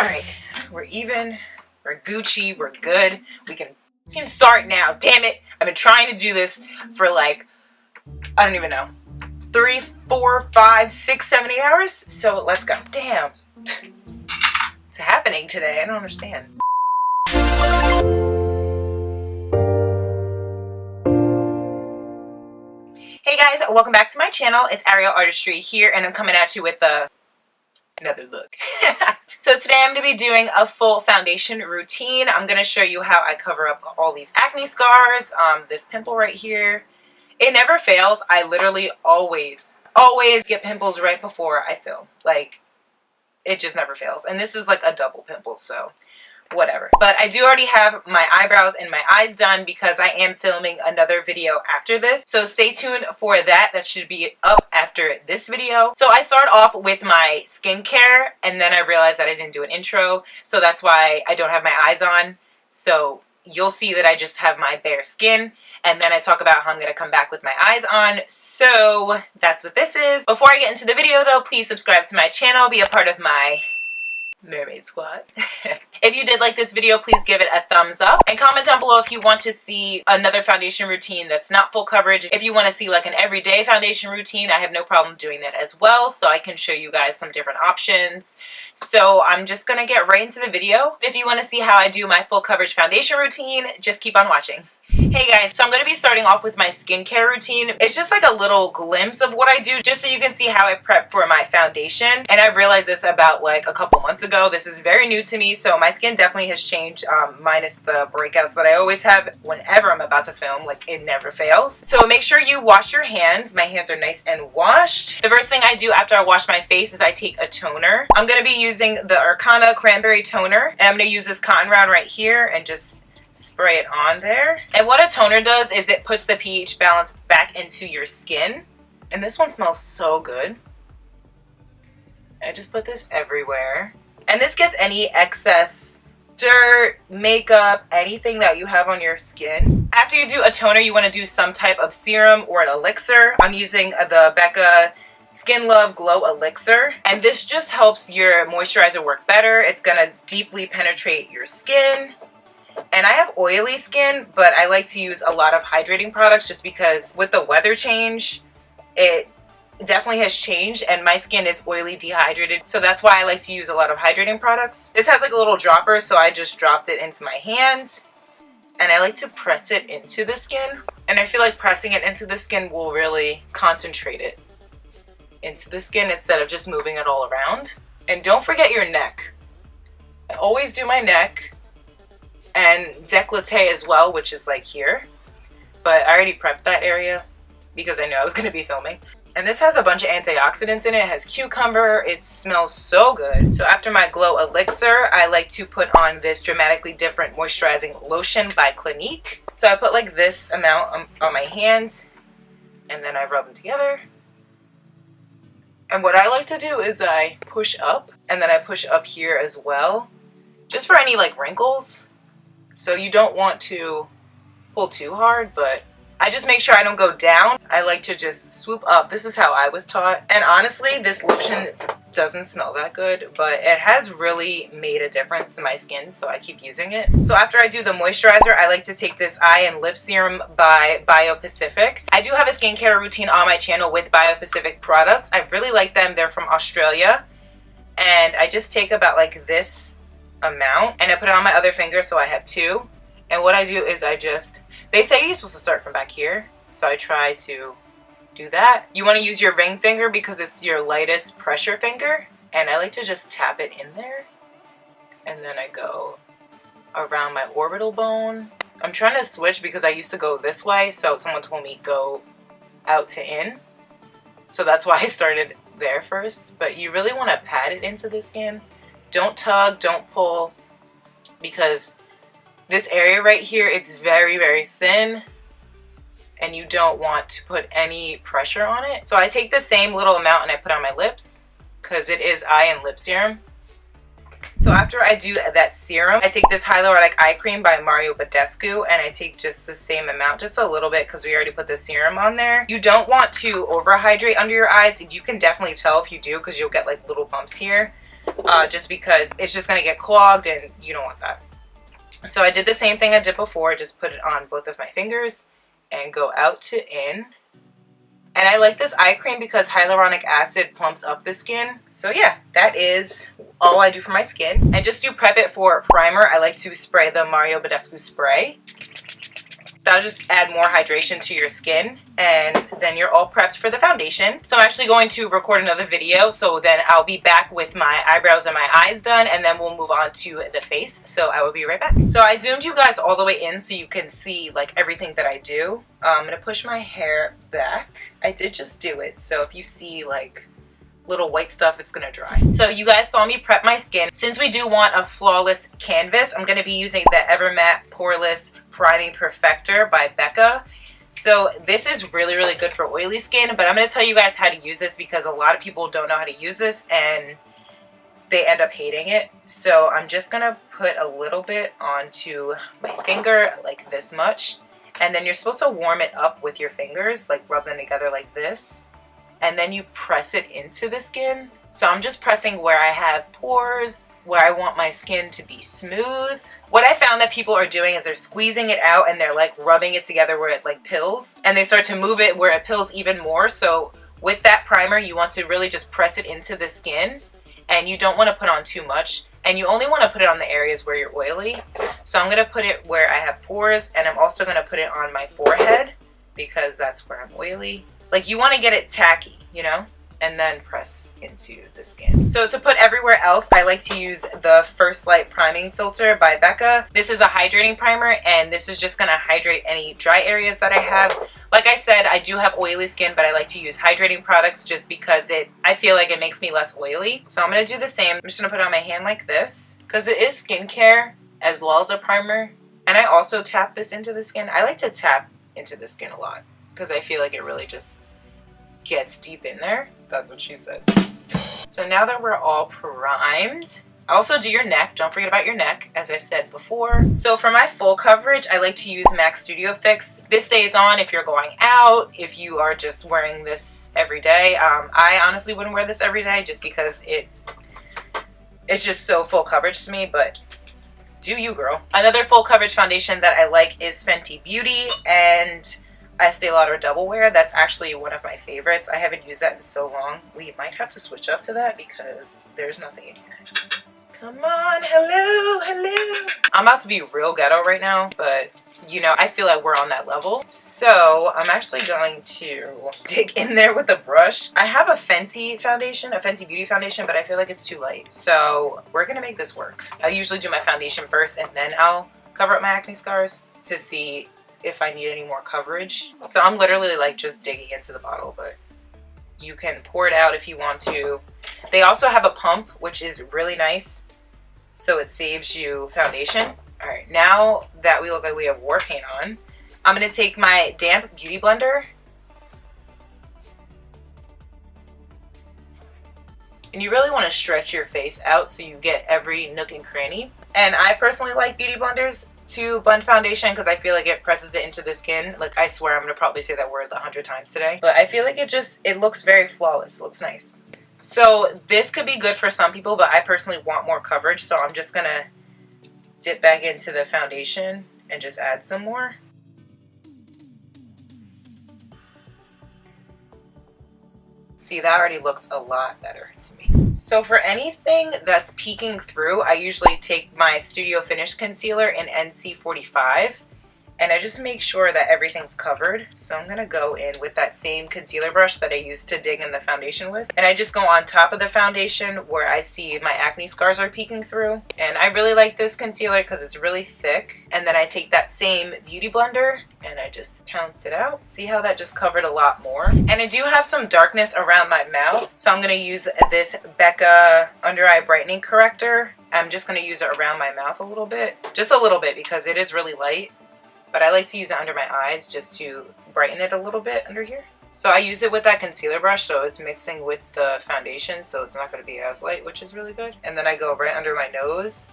Alright, we're even, we're Gucci, we're good. We can start now. Damn it. I've been trying to do this for like, I don't even know, 3, 4, 5, 6, 7, 8 hours. So let's go. Damn. It's happening today. I don't understand. Hey guys, welcome back to my channel. It's Aryelle Artistry here, and I'm coming at you with another look. So today I'm going to be doing a full foundation routine. I'm going to show you how I cover up all these acne scars, this pimple right here. It never fails. I literally always get pimples right before I film. Like, it just never fails. And this is like a double pimple, so whatever. But I do already have my eyebrows and my eyes done because I am filming another video after this. So stay tuned for that. That should be up after this video. So I start off with my skincare, and then I realized that I didn't do an intro. So that's why I don't have my eyes on. So you'll see that I just have my bare skin, and then I talk about how I'm going to come back with my eyes on. So that's what this is. Before I get into the video though, please subscribe to my channel, be a part of my mermaid squad. If you did like this video, please give it a thumbs up, and comment down below if you want to see another foundation routine that's not full coverage. If you want to see like an everyday foundation routine, I have no problem doing that as well, so I can show you guys some different options. So I'm just gonna get right into the video. If you want to see how I do my full coverage foundation routine, just keep on watching. Hey guys, so I'm going to be starting off with my skincare routine. It's just like a little glimpse of what I do, just so you can see how I prep for my foundation. And I realized this about like a couple months ago. This is very new to me, so my skin definitely has changed, minus the breakouts that I always have whenever I'm about to film. Like, it never fails. So make sure you wash your hands. My hands are nice and washed. The first thing I do after I wash my face is I take a toner. I'm going to be using the ARCONA Cranberry Toner, and I'm going to use this cotton round right here and just spray it on there. And what a toner does is it puts the pH balance back into your skin. And this one smells so good. I just put this everywhere. And this gets any excess dirt, makeup, anything that you have on your skin. After you do a toner, you want to do some type of serum or an elixir. I'm using the BECCA Skin Love Glow Elixir, and this just helps your moisturizer work better. It's gonna deeply penetrate your skin. And I have oily skin, but I like to use a lot of hydrating products just because with the weather change, it definitely has changed, and my skin is oily, dehydrated. So that's why I like to use a lot of hydrating products. This has like a little dropper, so I just dropped it into my hand, and I like to press it into the skin. And I feel like pressing it into the skin will really concentrate it into the skin instead of just moving it all around. And don't forget your neck. I always do my neck. And décolleté as well, which is like here, but I already prepped that area because I knew I was going to be filming. And this has a bunch of antioxidants in it. It has cucumber. It smells so good. So after my glow elixir, I like to put on this Dramatically Different moisturizing lotion by Clinique. So I put like this amount on my hands, and then I rub them together. And what I like to do is I push up, and then I push up here as well, just for any like wrinkles. So you don't want to pull too hard, but I just make sure I don't go down. I like to just swoop up. This is how I was taught. And honestly, this lotion doesn't smell that good, but it has really made a difference to my skin, so I keep using it. So after I do the moisturizer, I like to take this eye and lip serum by BioPacific. I do have a skincare routine on my channel with BioPacific products. I really like them. They're from Australia. And I just take about like this amount, and I put it on my other finger, so I have two. And what I do is they say you're supposed to start from back here, so I try to do that. You want to use your ring finger because it's your lightest pressure finger, and I like to just tap it in there, and then I go around my orbital bone. I'm trying to switch because I used to go this way, so someone told me go out to in, so that's why I started there first. But you really want to pat it into the skin. Don't tug, don't pull, because this area right here, it's very, very thin, and you don't want to put any pressure on it. So I take the same little amount and I put on my lips because it is eye and lip serum. So after I do that serum, I take this hyaluronic eye cream by BADESCU, and I take just the same amount, just a little bit, because we already put the serum on there. You don't want to overhydrate under your eyes. You can definitely tell if you do, because you'll get like little bumps here. just because it's just gonna get clogged and you don't want that. So I did the same thing I did before, just put it on both of my fingers and go out to in. And I like this eye cream because hyaluronic acid plumps up the skin. So yeah, that is all I do for my skin. And just to prep it for primer, I like to spray the Mario Badescu spray. That'll just add more hydration to your skin, and then you're all prepped for the foundation. So I'm actually going to record another video, so then I'll be back with my eyebrows and my eyes done, and then we'll move on to the face. So I will be right back. So I zoomed you guys all the way in so you can see like everything that I do. I'm gonna push my hair back. I did just do it, so if you see like little white stuff, it's gonna dry. So you guys saw me prep my skin. Since we do want a flawless canvas, I'm gonna be using the Evermatte Poreless Priming Perfector by BECCA. So this is really, really good for oily skin, but I'm going to tell you guys how to use this because a lot of people don't know how to use this and they end up hating it. So I'm just going to put a little bit onto my finger, like this much, and then you're supposed to warm it up with your fingers, like rub them together like this, and then you press it into the skin. So I'm just pressing where I have pores, where I want my skin to be smooth. What I found that people are doing is they're squeezing it out and they're like rubbing it together where it like pills, and they start to move it where it pills even more. So with that primer, you want to really just press it into the skin, and you don't want to put on too much, and you only want to put it on the areas where you're oily. So I'm going to put it where I have pores, and I'm also going to put it on my forehead because that's where I'm oily. Like, you want to get it tacky, you know? And then press into the skin. So to put everywhere else, I like to use the First Light Priming Filter by BECCA. This is a hydrating primer, and this is just gonna hydrate any dry areas that I have. Like I said, I do have oily skin, but I like to use hydrating products just because I feel like it makes me less oily. So I'm gonna do the same. I'm just gonna put it on my hand like this, because it is skincare as well as a primer. And I also tap this into the skin. I like to tap into the skin a lot, because I feel like it really just gets deep in there. That's what she said. So now that we're all primed, also do your neck. Don't forget about your neck, as I said before. So for my full coverage, I like to use MAC Studio Fix. This stays on if you're going out, if you are just wearing this every day. I honestly wouldn't wear this every day just because it's just so full coverage to me, but do you, girl. Another full coverage foundation that I like is Fenty Beauty and Estee Lauder Double Wear. That's actually one of my favorites. I haven't used that in so long. We might have to switch up to that because there's nothing in here. Come on, hello, hello. I'm about to be real ghetto right now, but you know, I feel like we're on that level. So I'm actually going to dig in there with a brush. I have a Fenty foundation, a Fenty Beauty foundation, but I feel like it's too light. So we're gonna make this work. I usually do my foundation first and then I'll cover up my acne scars to see if I need any more coverage. So I'm literally like just digging into the bottle, but you can pour it out if you want to. They also have a pump, which is really nice, so it saves you foundation. All right, now that we look like we have war paint on, I'm gonna take my damp beauty blender, and you really want to stretch your face out so you get every nook and cranny. And I personally like beauty blenders to blend foundation because I feel like it presses it into the skin. Like, I swear I'm gonna probably say that word 100 times today, but I feel like it looks very flawless. It looks nice. So this could be good for some people, but I personally want more coverage, so I'm just gonna dip back into the foundation and just add some more. See, that already looks a lot better to me. So for anything that's peeking through, I usually take my Studio Finish Concealer in NC45, and I just make sure that everything's covered. So I'm gonna go in with that same concealer brush that I used to dig in the foundation with, and I just go on top of the foundation where I see my acne scars are peeking through. And I really like this concealer because it's really thick. And then I take that same beauty blender and I just pounce it out. See how that just covered a lot more? And I do have some darkness around my mouth, so I'm gonna use this BECCA Under Eye Brightening Corrector. I'm just gonna use it around my mouth a little bit, just a little bit, because it is really light. But I like to use it under my eyes just to brighten it a little bit under here. So I use it with that concealer brush, so it's mixing with the foundation, so it's not going to be as light, which is really good. And then I go right under my nose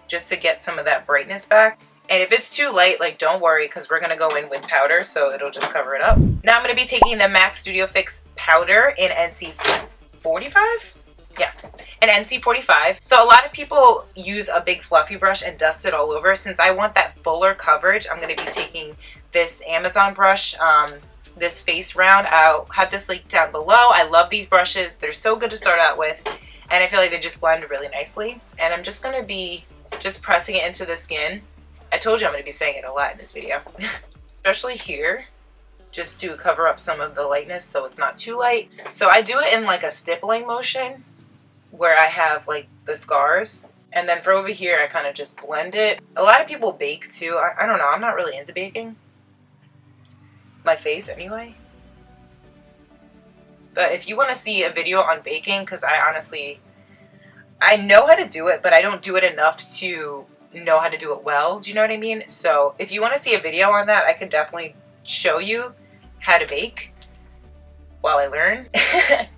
just to get some of that brightness back. And if it's too light, like, don't worry, because we're going to go in with powder, so it'll just cover it up. Now I'm going to be taking the MAC Studio Fix powder in NC45. Yeah, an NC45. So a lot of people use a big fluffy brush and dust it all over. Since I want that fuller coverage, I'm going to be taking this Amazon brush, this face round. I'll have this link down below. I love these brushes. They're so good to start out with, and I feel like they just blend really nicely. And I'm just going to be just pressing it into the skin. I told you I'm going to be saying it a lot in this video. Especially here, just to cover up some of the lightness so it's not too light. So I do it in like a stippling motion where I have like the scars. And then for over here, I kind of just blend it. A lot of people bake too. I don't know. I'm not really into baking. My face anyway. But if you want to see a video on baking, because I know how to do it, but I don't do it enough to know how to do it well. Do you know what I mean? So if you want to see a video on that, I can definitely show you how to bake while I learn.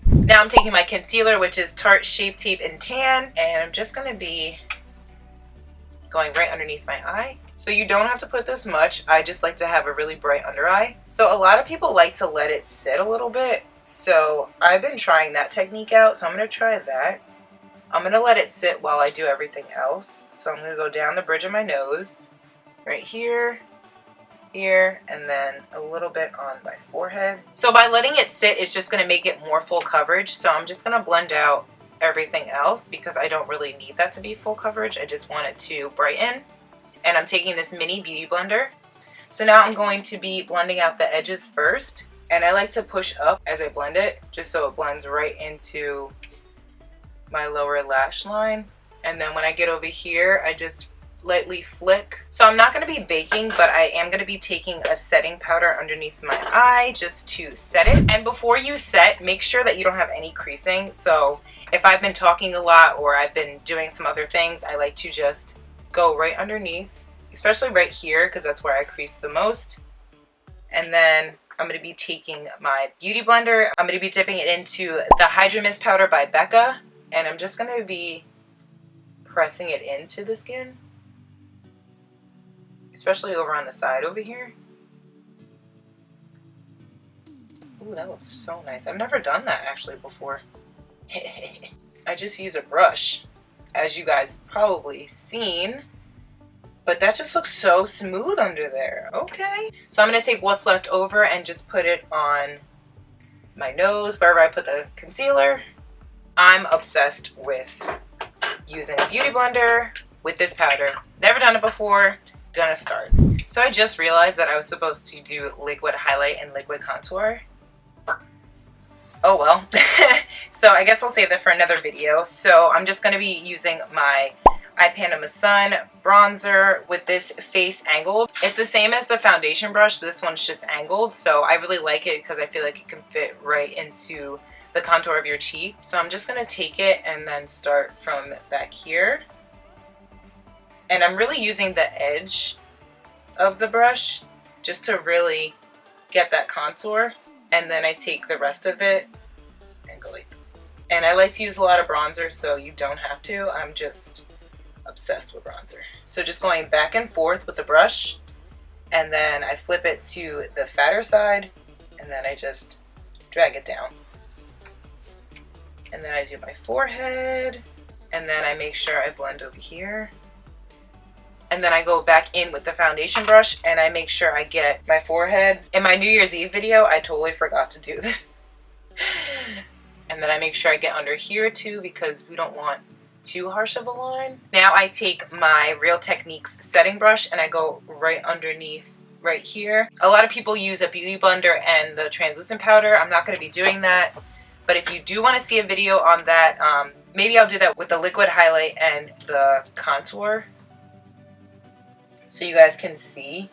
Now I'm taking my concealer, which is Tarte Shape Tape and Tan, and I'm just going to be going right underneath my eye. So you don't have to put this much. I just like to have a really bright under eye. So a lot of people like to let it sit a little bit. So I've been trying that technique out, so I'm going to try that. I'm going to let it sit while I do everything else. So I'm going to go down the bridge of my nose, right here, here, and then a little bit on my forehead. So by letting it sit, it's just going to make it more full coverage. So I'm just going to blend out everything else because I don't really need that to be full coverage. I just want it to brighten. And I'm taking this mini beauty blender. So now I'm going to be blending out the edges first. And I like to push up as I blend it, just so it blends right into my lower lash line. And then when I get over here, I just lightly flick. So I'm not going to be baking, but I am going to be taking a setting powder underneath my eye just to set it. And before you set, make sure that you don't have any creasing. So if I've been talking a lot or I've been doing some other things, I like to just go right underneath, especially right here because that's where I crease the most. And then I'm going to be taking my beauty blender. I'm going to be dipping it into the Hydra Mist powder by BECCA, and I'm just going to be pressing it into the skin, especially over on the side over here. Ooh, that looks so nice. I've never done that actually before. I just use a brush, as you guys probably seen, but that just looks so smooth under there. Okay. So I'm going to take what's left over and just put it on my nose, wherever I put the concealer. I'm obsessed with using a beauty blender with this powder. Never done it before. Gonna start. So I just realized that I was supposed to do liquid highlight and liquid contour. Oh well. So I guess I'll save that for another video. So I'm just going to be using my IPANEMA Sun bronzer with this face angled. It's the same as the foundation brush. This one's just angled. So I really like it because I feel like it can fit right into the contour of your cheek. So I'm just going to take it and then start from back here. And I'm really using the edge of the brush just to really get that contour. And then I take the rest of it and go like this. And I like to use a lot of bronzer, so you don't have to. I'm just obsessed with bronzer. So just going back and forth with the brush, and then I flip it to the fatter side, and then I just drag it down. And then I do my forehead, and then I make sure I blend over here. And then I go back in with the foundation brush and I make sure I get my forehead. In my New Year's Eve video, I totally forgot to do this. And then I make sure I get under here too because we don't want too harsh of a line. Now I take my Real Techniques setting brush and I go right underneath right here. A lot of people use a beauty blender and the translucent powder. I'm not going to be doing that. But if you do want to see a video on that, maybe I'll do that with the liquid highlight and the contour, so you guys can see.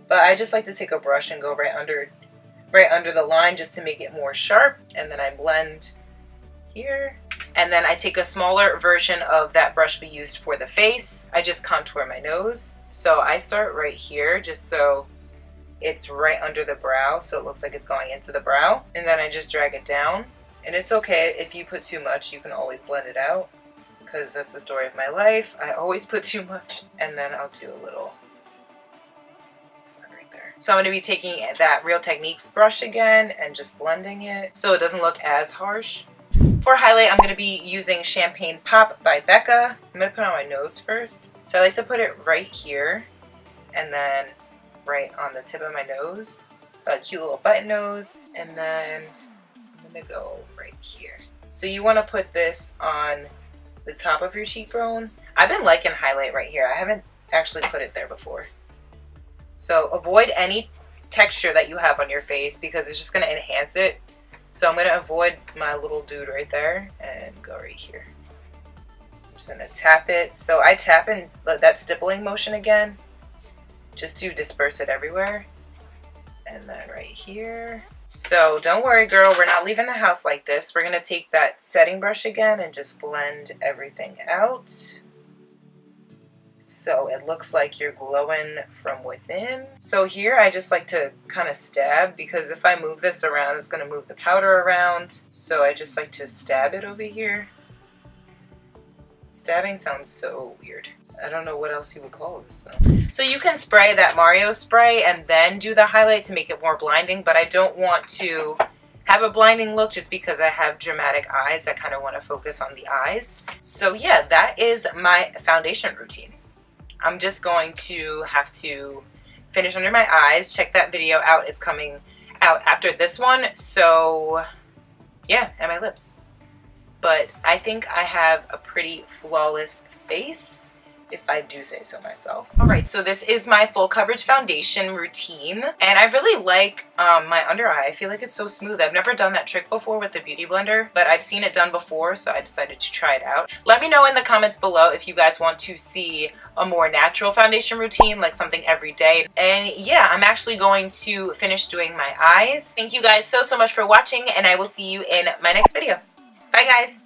But I just like to take a brush and go right under the line just to make it more sharp, and then I blend here. And then I take a smaller version of that brush we used for the face. I just contour my nose. So I start right here just so it's right under the brow, so it looks like it's going into the brow. And then I just drag it down. And it's okay if you put too much, you can always blend it out, because that's the story of my life. I always put too much. And then I'll do a little right there. So I'm going to be taking that Real Techniques brush again and just blending it so it doesn't look as harsh. For highlight, I'm going to be using Champagne Pop by BECCA. I'm going to put it on my nose first. So I like to put it right here and then right on the tip of my nose. A cute little button nose. And then I'm going to go right here. So you want to put this on the top of your cheekbone. I've been liking highlight right here. I haven't actually put it there before. So avoid any texture that you have on your face because it's just going to enhance it. So I'm going to avoid my little dude right there and go right here. I'm just going to tap it. So I tap in that stippling motion again just to disperse it everywhere. And then right here. So don't worry, girl, we're not leaving the house like this. We're going to take that setting brush again and just blend everything out. So it looks like you're glowing from within. So here I just like to kind of stab because if I move this around, it's going to move the powder around. So I just like to stab it over here. Stabbing sounds so weird. I don't know what else you would call this though. So you can spray that Mario spray and then do the highlight to make it more blinding, but I don't want to have a blinding look just because I have dramatic eyes. I kind of want to focus on the eyes. So yeah, that is my foundation routine. I'm just going to have to finish under my eyes. Check that video out. It's coming out after this one. So yeah, and my lips. But I think I have a pretty flawless face, if I do say so myself. Alright, so this is my full coverage foundation routine. And I really like my under eye. I feel like it's so smooth. I've never done that trick before with the Beauty Blender, but I've seen it done before, so I decided to try it out. Let me know in the comments below if you guys want to see a more natural foundation routine, like something every day. And yeah, I'm actually going to finish doing my eyes. Thank you guys so much for watching, and I will see you in my next video. Bye guys!